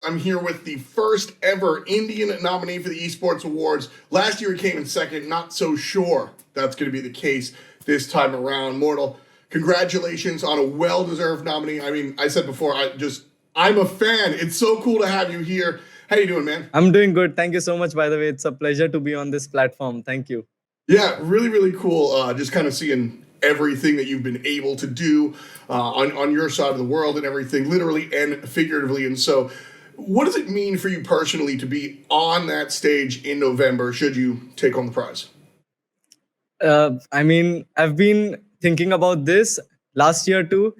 I'm here with the first ever Indian nominee for the Esports Awards. Last year he came in second. Not so sure that's going to be the case this time around. MortaL, congratulations on a well-deserved nominee. I mean, I said before, I'm a fan. It's so cool to have you here. How you doing, man? I'm doing good. Thank you so much, by the way. It's a pleasure to be on this platform. Thank you. Yeah, really, really cool. Just kind of seeing everything that you've been able to do on your side of the world and everything, literally and figuratively. And so, what does it mean for you personally to be on that stage in November, should you take home the prize? I mean, I've been thinking about this last year too.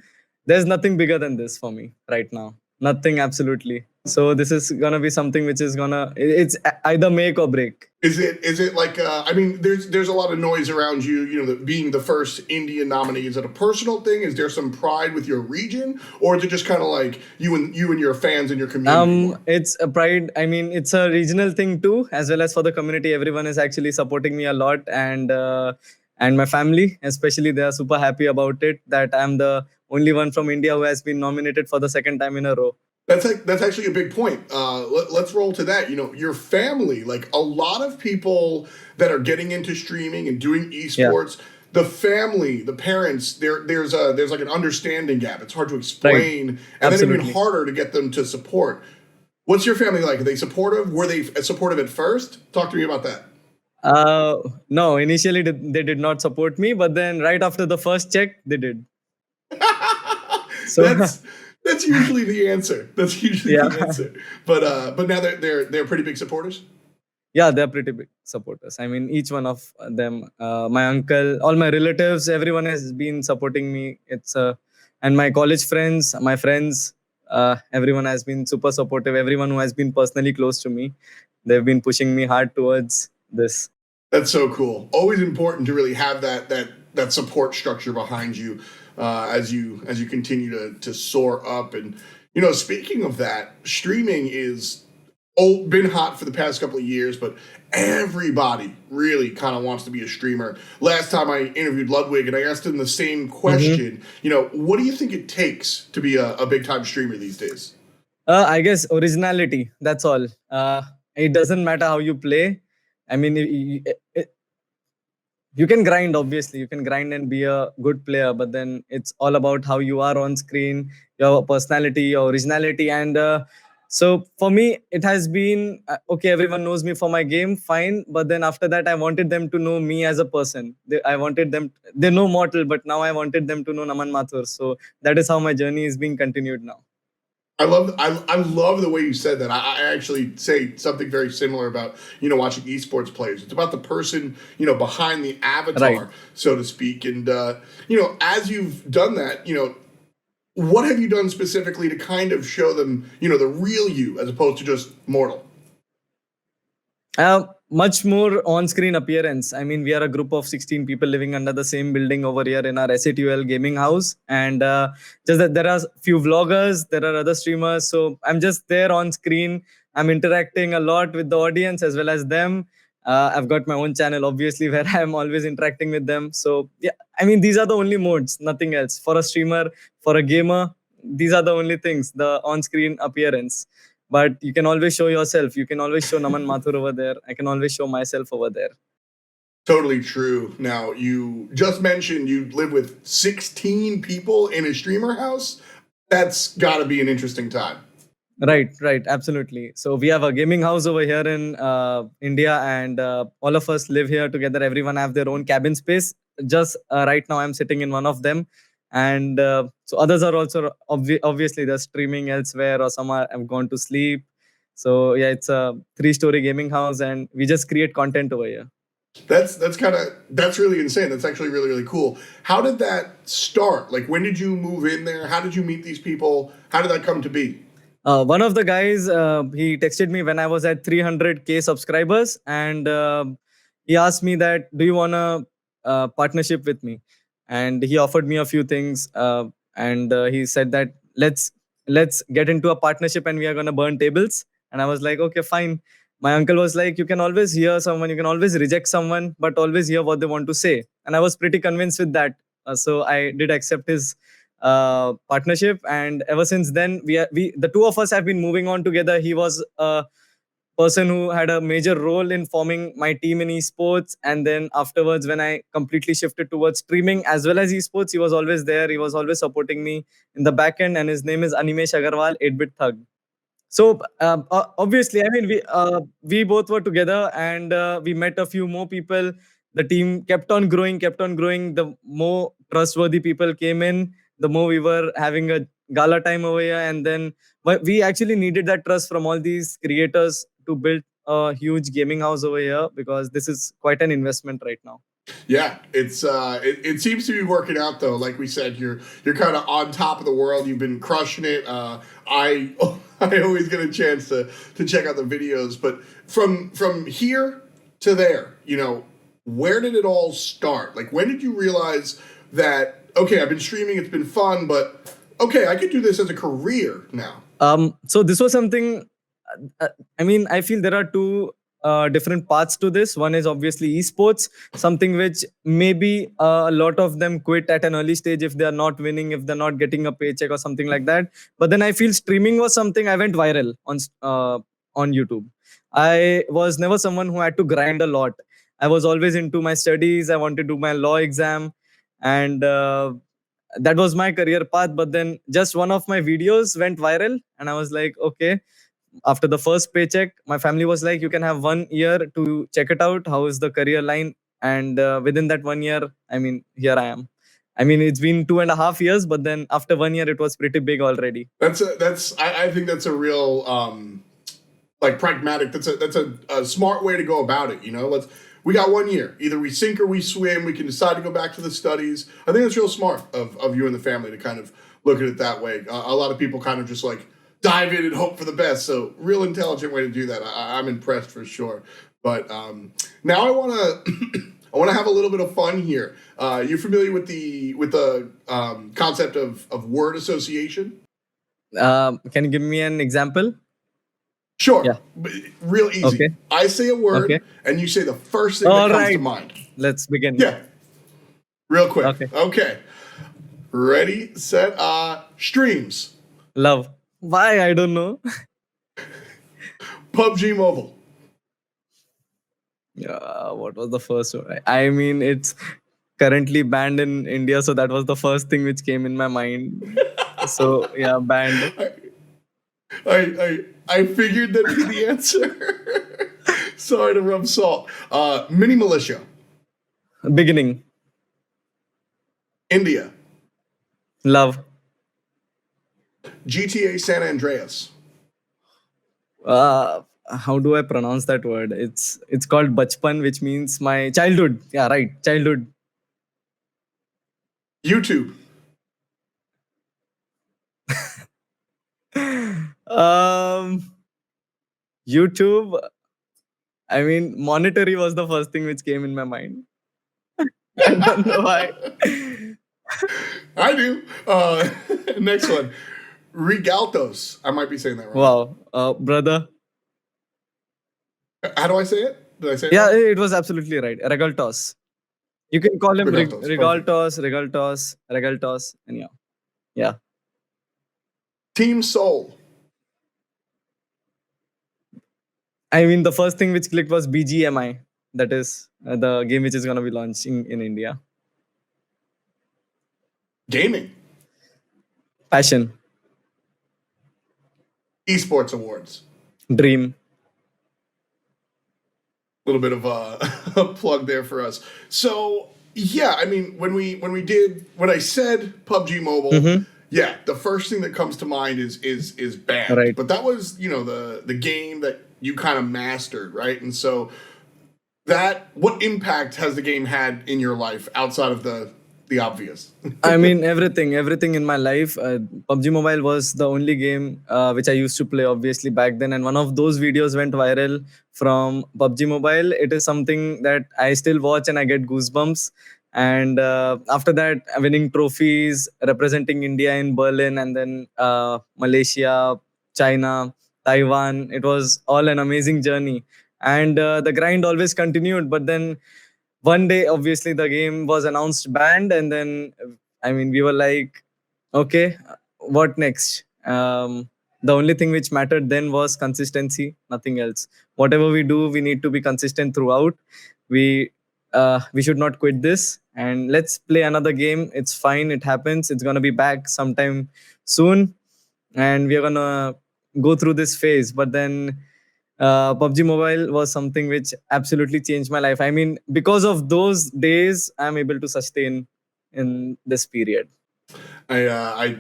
There's nothing bigger than this for me right now. Nothing, absolutely. So this is gonna be something which is it's either make or break. Is it like I mean, there's a lot of noise around you, being the first Indian nominee. Is it a personal thing? Is there some pride with your region, or is it just kind of like you and your fans and your community? It's a pride. I mean, it's a regional thing too, as well as for the community. Everyone is actually supporting me a lot, and my family especially, they are super happy about it that I'm the only one from India who has been nominated for the second time in a row. That's actually a big point. Let's roll to that. Your family, like a lot of people that are getting into streaming and doing esports, the family, the parents, there's like an understanding gap. It's hard to explain, right. And then even harder to get them to support. What's your family like? Are they supportive? Were they supportive at first? Talk to me about that. No, initially they did not support me, but then right after the first check, they did. So that's usually the answer. That's usually the answer. But now they're pretty big supporters. Yeah, they're pretty big supporters. I mean, each one of them, my uncle, all my relatives, everyone has been supporting me. And my college friends, my friends, everyone has been super supportive. Everyone who has been personally close to me, they've been pushing me hard towards this. That's so cool. Always important to really have that support structure behind you as you continue to soar up. And speaking of that, streaming is been hot for the past couple of years, but everybody really kind of wants to be a streamer. Last time I interviewed Ludwig, and I asked him the same question. What do you think it takes to be a big time streamer these days? I guess originality. That's all. It doesn't matter how you play. I mean, you can grind, obviously. You can grind and be a good player, but then it's all about how you are on screen, your personality, your originality. And so for me, it has been, okay, everyone knows me for my game, fine. But then after that, I wanted them to know me as a person. They know MortaL, but now I wanted them to know Naman Mathur. So that is how my journey is being continued now. I love the way you said that. I actually say something very similar about, watching esports players. It's about the person, behind the avatar, right, so to speak. And, as you've done that, what have you done specifically to kind of show them, the real you as opposed to just MortaL? Much more on-screen appearance. I mean, we are a group of 16 people living under the same building over here in our SATUL gaming house. And just that there are few vloggers, there are other streamers. So I'm just there on screen. I'm interacting a lot with the audience as well as them. I've got my own channel, obviously, where I'm always interacting with them. So yeah, I mean, these are the only modes, nothing else. For a streamer, for a gamer, these are the only things, the on-screen appearance. But you can always show yourself. You can always show Naman Mathur over there. I can always show myself over there. Totally true. Now, you just mentioned you live with 16 people in a streamer house. That's got to be an interesting time. Right, absolutely. So we have a gaming house over here in India, and all of us live here together. Everyone have their own cabin space. Just right now, I'm sitting in one of them. And so others are also obviously they're streaming elsewhere, or some have gone to sleep. So yeah, it's a 3-story gaming house, and we just create content over here. That's really insane. That's actually really, really cool. How did that start? Like, when did you move in there? How did you meet these people? How did that come to be? One of the guys, he texted me when I was at 300K subscribers, and he asked me that, do you want a partnership with me? And he offered me a few things, and he said that let's get into a partnership and we are going to burn tables. And I was like, okay, fine. My uncle was like, you can always hear someone, you can always reject someone, but always hear what they want to say. And I was pretty convinced with that. So I did accept his partnership, and ever since then we the two of us have been moving on together. He was a person who had a major role in forming my team in esports, and then afterwards when I completely shifted towards streaming as well as esports, he was always there. He was always supporting me in the back end, and his name is Animesh Agarwal, 8-bit thug. So obviously, I mean, we both were together, and we met a few more people. The team kept on growing, kept on growing. The more trustworthy people came in, the more we were having a gala time over here. And then we actually needed that trust from all these creators to build a huge gaming house over here, because this is quite an investment right now. Yeah, it seems to be working out though. Like we said, you're kind of on top of the world. You've been crushing it. I I always get a chance to check out the videos, but from here to there, where did it all start? Like, when did you realize that, okay, I've been streaming, it's been fun, but okay, I could do this as a career now? So this was something. I mean, I feel there are two different paths to this. One is obviously esports, something which maybe a lot of them quit at an early stage if they are not winning, if they're not getting a paycheck or something like that. But then I feel streaming was something I went viral on YouTube. I was never someone who had to grind a lot. I was always into my studies. I wanted to do my law exam, and that was my career path. But then just one of my videos went viral, and I was like, okay. After the first paycheck, my family was like, you can have 1 year to check it out, how is the career line. And within that 1 year, I mean, here I am. I mean, it's been 2.5 years, but then after 1 year it was pretty big already. I think that's a real like pragmatic. That's a smart way to go about it. We got 1 year. Either we sink or we swim. We can decide to go back to the studies. I think that's real smart of you and the family to kind of look at it that way. A lot of people kind of just like dive in and hope for the best. So real intelligent way to do that. I'm impressed for sure. But now I want to I want to have a little bit of fun here. You familiar with the concept of word association? Can you give me an example? Sure. Yeah. Real easy. Okay. I say a word, Okay. and you say the first thing that comes to mind. Let's begin. Yeah. Real quick. Okay. Ready, set, streams. Love. Why? I don't know. PUBG Mobile. What was the first one? I mean, it's currently banned in India, so that was the first thing which came in my mind. So yeah, banned. I figured that'd be the answer. Sorry to rub salt. Mini militia. Beginning. India. Love. GTA San Andreas. How do I pronounce that word? It's called Bachpan, which means my childhood. Yeah, right. Childhood. YouTube. YouTube. I mean, monetary was the first thing which came in my mind. I don't know why. I do. Next one. Rigaltos. I might be saying that wrong. Wow. Brother. How do I say it? Did I say it? Yeah, it was absolutely right. Regaltos. You can call him Regaltos, Regaltos, and yeah. Yeah. Team Soul. I mean, the first thing which clicked was BGMI. That is the game which is going to be launching in India. Gaming. Passion. Esports Awards. Dream. Little bit of a plug there for us. So yeah, I mean, when I said PUBG Mobile, yeah, the first thing that comes to mind is banned. Right. But that was the game that you kind of mastered, right? And so what impact has the game had in your life outside of the obvious? I mean, everything in my life. PUBG Mobile was the only game which I used to play, obviously, back then. And one of those videos went viral from PUBG Mobile. It is something that I still watch and I get goosebumps. And after that, winning trophies, representing India in Berlin, and then Malaysia, China, Taiwan. It was all an amazing journey. And the grind always continued. But then one day, obviously, the game was announced banned, and then, I mean, we were like, Okay, what next? The only thing which mattered then was consistency, nothing else. Whatever we do, we need to be consistent throughout. We should not quit this, and let's play another game. It's fine, it happens. It's gonna be back sometime soon, and we're gonna go through this phase. But then PUBG Mobile was something which absolutely changed my life. I mean, because of those days, I'm able to sustain in this period. I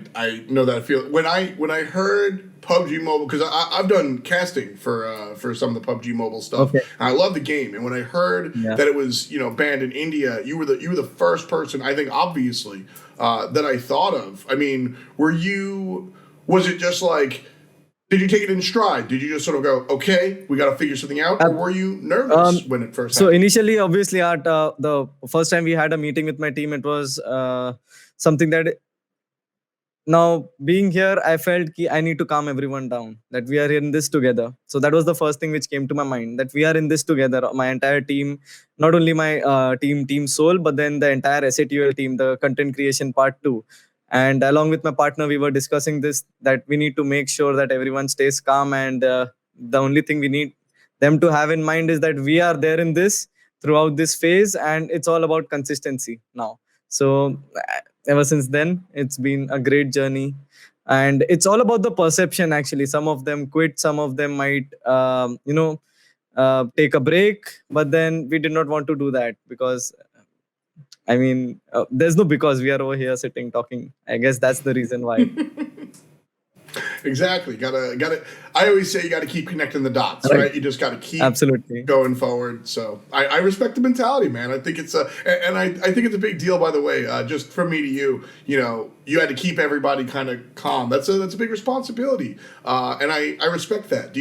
know that feel when I heard PUBG Mobile, because I've done casting for some of the PUBG Mobile stuff. Okay. And I love the game, and when I heard Yeah. that it was banned in India, you were the first person, I think, obviously, that I thought of. I mean, was it just like, did you take it in stride? Did you just sort of go, okay, we got to figure something out, or were you nervous when it first So happened? initially, obviously, at the first time we had a meeting with my team, it was something that now being here, I felt I need to calm everyone down, that we are in this together. So that was the first thing which came to my mind, that we are in this together, my entire team, not only my team Soul, but then the entire SATUL team, the content creation part too. And along with my partner, we were discussing this, that we need to make sure that everyone stays calm, and the only thing we need them to have in mind is that we are there in this throughout this phase, and it's all about consistency now. So ever since then, it's been a great journey, and it's all about the perception. Actually, some of them quit, some of them might take a break, but then we did not want to do that, because I mean, there's no, because we are over here sitting talking. I guess that's the reason why. Exactly. Gotta. I always say you got to keep connecting the dots, Right. right? You just got to keep Absolutely. going forward. So I respect the mentality, man. I think it's and I think it's a big deal. By the way, just from me to you, you had to keep everybody kind of calm. That's a big responsibility, and I respect that.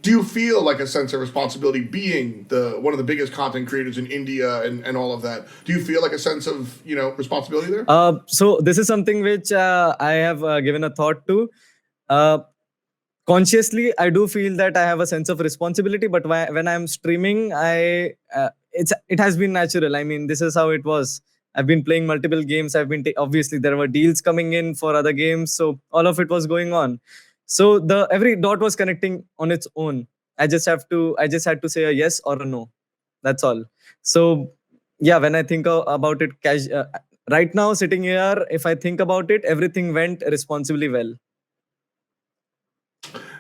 Do you feel like a sense of responsibility being one of the biggest content creators in India and all of that? Do you feel like a sense of responsibility there? So this is something which I have given a thought to. Uh, Consciously, I do feel that I have a sense of responsibility, but when I'm streaming, it has been natural. I mean, this is how it was. I've been playing multiple games. Obviously there were deals coming in for other games, so all of it was going on. So the every dot was connecting on its own. I just had to say a yes or a no. That's all. So yeah, when I think about it, right now sitting here, if I think about it, everything went responsibly well.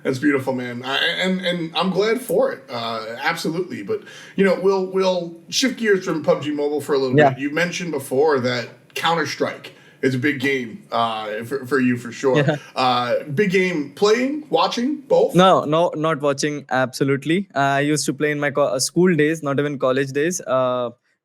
That's beautiful, man. And I'm glad for it. Absolutely. But we'll shift gears from PUBG Mobile for a little Yeah. bit. You mentioned before that Counter Strike is a big game for you for sure. Yeah. Big game playing, watching, both. No, no, not watching. Absolutely. I used to play in my school days, not even college days.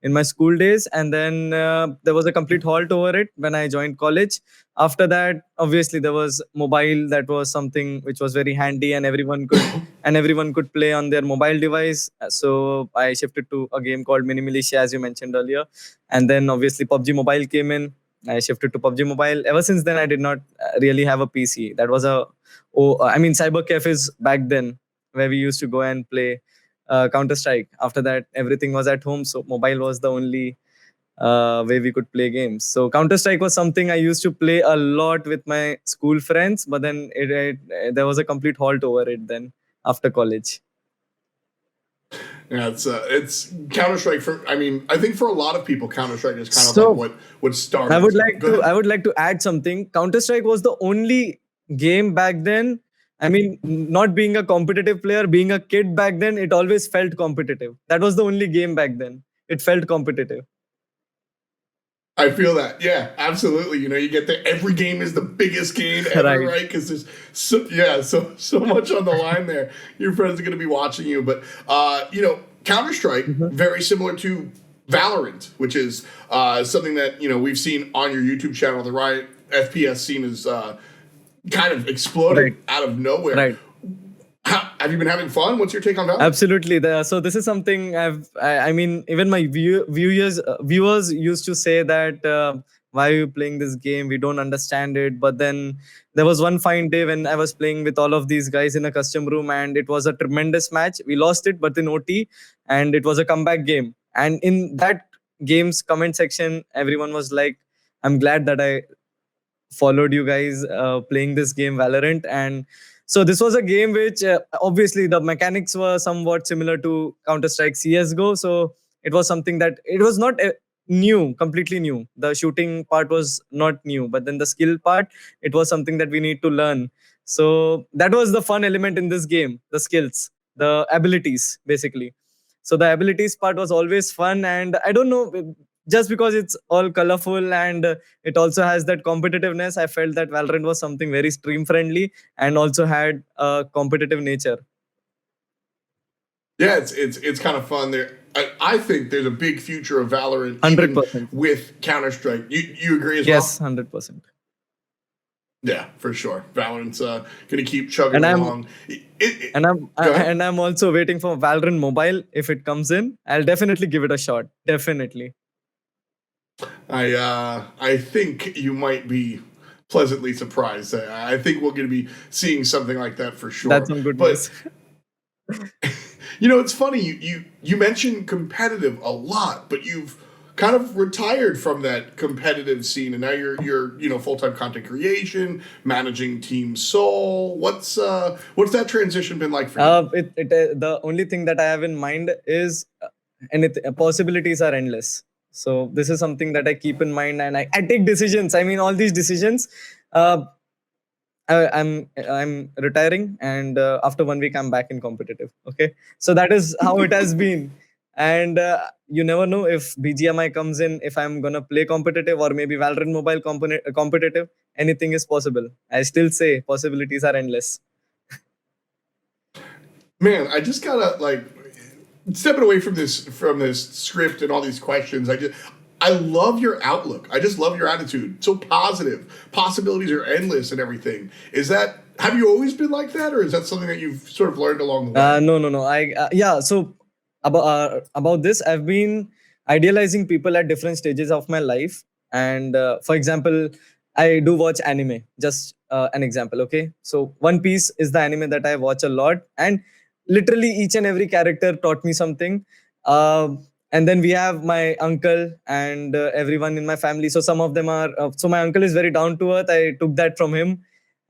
In my school days, and then there was a complete halt over it when I joined college. After that, obviously, there was mobile. That was something which was very handy, and everyone could play on their mobile device. So I shifted to a game called Mini Militia, as you mentioned earlier, and then obviously PUBG Mobile came in. I shifted to PUBG Mobile. Ever since then, I did not really have a PC. That was I mean, cyber cafes back then, where we used to go and play Counter Strike. After that, everything was at home, so mobile was the only way we could play games. So Counter Strike was something I used to play a lot with my school friends, but then there was a complete halt over it then after college. Yeah, it's Counter Strike for. I mean, I think for a lot of people, Counter Strike is kind of So like what started. I would stuff. like Go to ahead. I would like to add something. Counter Strike was the only game back then. I mean, not being a competitive player, being a kid back then, it always felt competitive. That was the only game back then. It felt competitive. I feel that. Yeah, absolutely. You get every game is the biggest game ever, Right. right? Because there's so much on the line there. Your friends are going to be watching you, but Counter Strike very similar to Valorant, which is something that we've seen on your YouTube channel. The Riot FPS scene is kind of exploded Right. out of nowhere. Right. Have you been having fun? What's your take on Valorant? Absolutely. So this is something I mean, even my viewers used to say that why are you playing this game? We don't understand it. But then there was one fine day when I was playing with all of these guys in a custom room, and it was a tremendous match. We lost it, but in OT, and it was a comeback game. And in that game's comment section, everyone was like, "I'm glad that I followed you guys playing this game Valorant. And so this was a game which obviously the mechanics were somewhat similar to Counter Strike CS:GO. So it was something that it was not new, completely new. The shooting part was not new, but then the skill part, it was something that we need to learn. So that was the fun element in this game, the skills, the abilities, basically. So the abilities part was always fun, and I don't know, just because it's all colorful and it also has that competitiveness, I felt that Valorant was something very stream friendly and also had a competitive nature. Yeah, it's kind of fun there. I think there's a big future of Valorant even 100%. with Counter Strike. You agree as Yes, well? 100%. Yeah, for sure. Valorant's gonna keep chugging And I'm along. Go ahead. and I'm also waiting for Valorant Mobile. If it comes in, I'll definitely give it a shot. Definitely. I think you might be pleasantly surprised. I think we're going to be seeing something like that for That's sure. some good But news. it's funny you mentioned competitive a lot, but you've kind of retired from that competitive scene, and now you're full time content creation, managing Team Soul. What's that transition been like for you? The only thing that I have in mind is, possibilities are endless. So this is something that I keep in mind, and I take decisions. I mean, all these decisions. Uh, I'm retiring, and after 1 week, I'm back in competitive. Okay, so that is how it has been, and you never know if BGMI comes in, if I'm gonna play competitive or maybe Valorant Mobile competitive. Anything is possible. I still say possibilities are endless. Man, I just gotta like stepping away from this script and all these questions. I love your outlook. I just love your attitude. So positive. Possibilities are endless and everything. Have you always been like that, or is that something that you've sort of learned along the way? No. Yeah. So about this, I've been idealizing people at different stages of my life, and for example, I do watch anime. Just an example, okay? So One Piece is the anime that I watch a lot, and literally each and every character taught me something. And then we have my uncle and everyone in my family. So some of them are. So my uncle is very down to earth. I took that from him,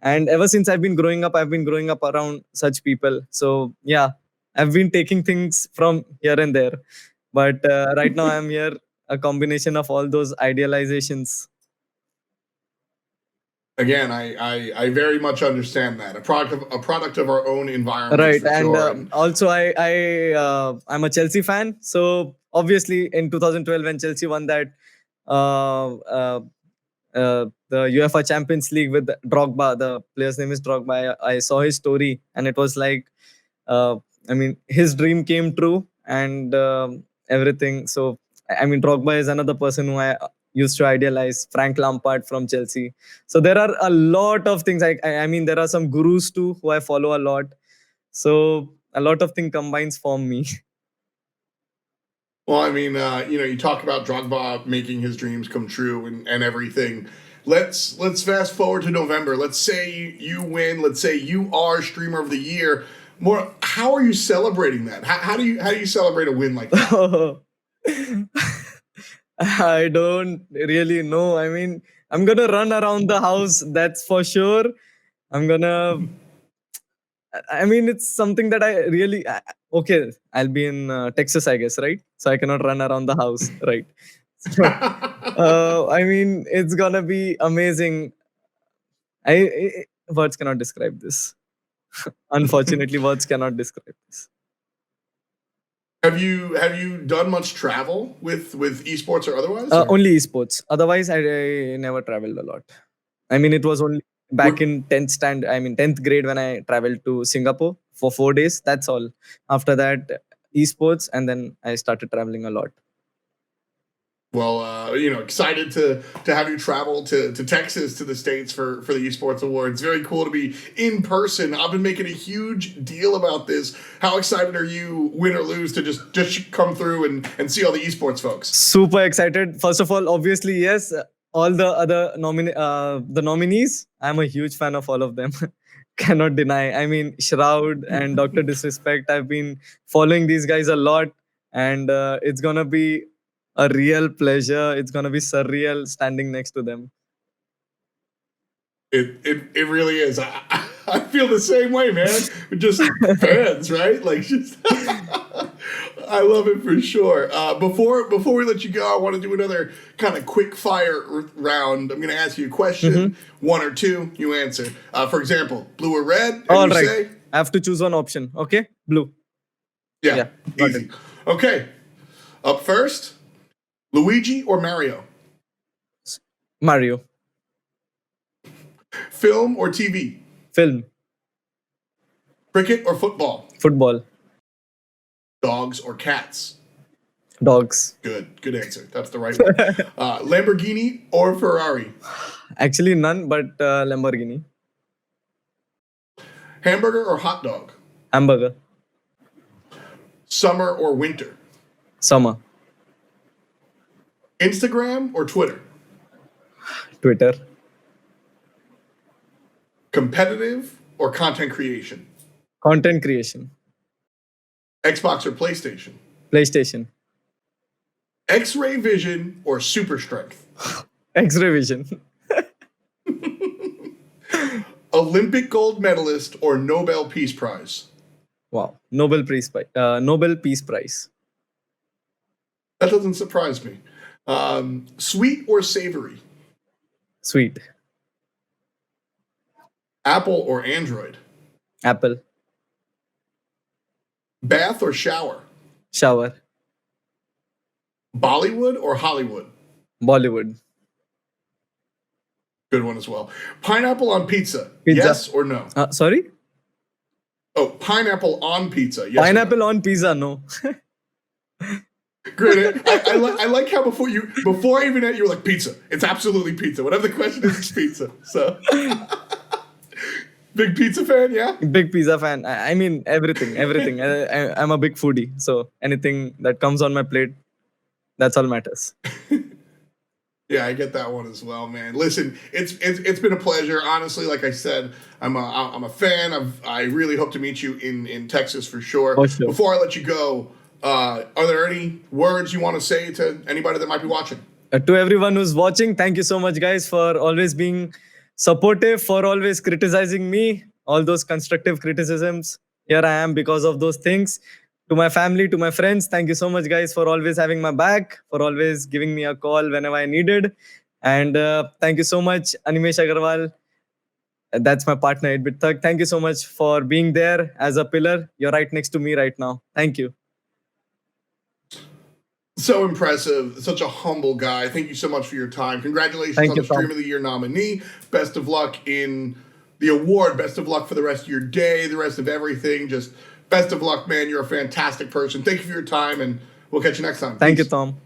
and ever since I've been growing up around such people. So yeah, I've been taking things from here and there, but right now I'm here, a combination of all those idealizations. Again, I very much understand that. A product of our own environments Right, for and sure. And also I'm a Chelsea fan. So obviously in 2012 when Chelsea won that uh, uh, the UEFA Champions League with Drogba, the player's name is Drogba. I saw his story, and it was like, uh, I mean, his dream came true, and everything. So I mean, Drogba is another person who I used to idealize. Frank Lampard from Chelsea. So there are a lot of things. I mean, there are some gurus too who I follow a lot. So a lot of thing combines for me. well, I mean, you talk about Drogba making his dreams come true and everything. Let's fast forward to November. Let's say you win. Let's say you are streamer of the year. More, how are you celebrating that? How do you celebrate a win like that? I don't really know. I mean, I'm gonna run around the house, that's for sure. I'm gonna. I mean, it's something that I really. Okay, I'll be in Texas, I guess, right? So I cannot run around the house, right? So, I mean, it's gonna be amazing. Words cannot describe this. Unfortunately, words cannot describe this. Have you done much travel with esports or otherwise? Or Only esports. Otherwise, I never traveled a lot. I mean, it was only what? back in 10th grade when I traveled to Singapore for 4 days. That's all. After that, esports, and then I started traveling a lot. Well, excited to have you travel to Texas to the states for the Esports Awards. Very cool to be in person. I've been making a huge deal about this. How excited are you, win or lose, to just come through and see all the esports folks? Super excited. First of all, obviously, yes. All the other the nominees, I'm a huge fan of all of them. Cannot deny. I mean, Shroud and Doctor Disrespect. I've been following these guys a lot, and it's gonna be a real pleasure. It's gonna be surreal standing next to them. It really is. I feel the same way, man. Just fans, right? Like, just I love it for sure. Before we let you go, I want to do another kind of quick fire round. I'm going to ask you a question, one or two, you answer. For example, blue or red? And All you right. say, I have to choose one option. Okay, blue. yeah, got easy. Okay, up first, Luigi or Mario? Mario. Film or TV? Film. Cricket or football? Football. Dogs or cats? Dogs. Good answer. That's the right one. Lamborghini or Ferrari? Actually, none but Lamborghini. Hamburger or hot dog? Hamburger. Summer or winter? Summer. Instagram or Twitter? Twitter. Competitive or content creation? Content creation. Xbox or PlayStation? PlayStation. X-ray vision or super strength? X-ray vision. Olympic gold medalist or Nobel Peace Prize? Wow. Nobel Peace Prize. Nobel Peace Prize. That doesn't surprise me. Sweet or savory? Sweet. Apple or Android? Apple. Bath or shower? Shower. Bollywood or Hollywood? Bollywood. Good one as well. Pineapple on pizza? Pizza. Yes or no? Sorry? Oh, pineapple on pizza. Yes. Pineapple on pizza, no. Great. I like how before I even had you were like pizza. It's absolutely pizza. Whatever the question is, it's pizza. So big pizza fan, yeah? Big pizza fan. I mean, everything. I'm a big foodie. So anything that comes on my plate, that's all matters. Yeah, I get that one as well, man. Listen, it's been a pleasure. Honestly, like I said, I'm a fan. I really hope to meet you in Texas for sure. For sure. Before I let you go, are there any words you want to say to anybody that might be watching? To everyone who's watching, thank you so much, guys, for always being supportive, for always criticizing me, all those constructive criticisms. Here I am because of those things. To my family, to my friends, thank you so much, guys, for always having my back, for always giving me a call whenever I needed. And thank you so much, Animesh Agarwal. That's my partner, 8-Bit Thug. Thank you so much for being there as a pillar. You're right next to me right now. Thank you. So impressive. Such a humble guy. Thank you so much for your time. Congratulations on the Stream of the Year nominee. Best of luck in the award. Best of luck for the rest of your day, the rest of everything. Just best of luck, man. You're a fantastic person. Thank you for your time, and we'll catch you next time. Thank you, Thom.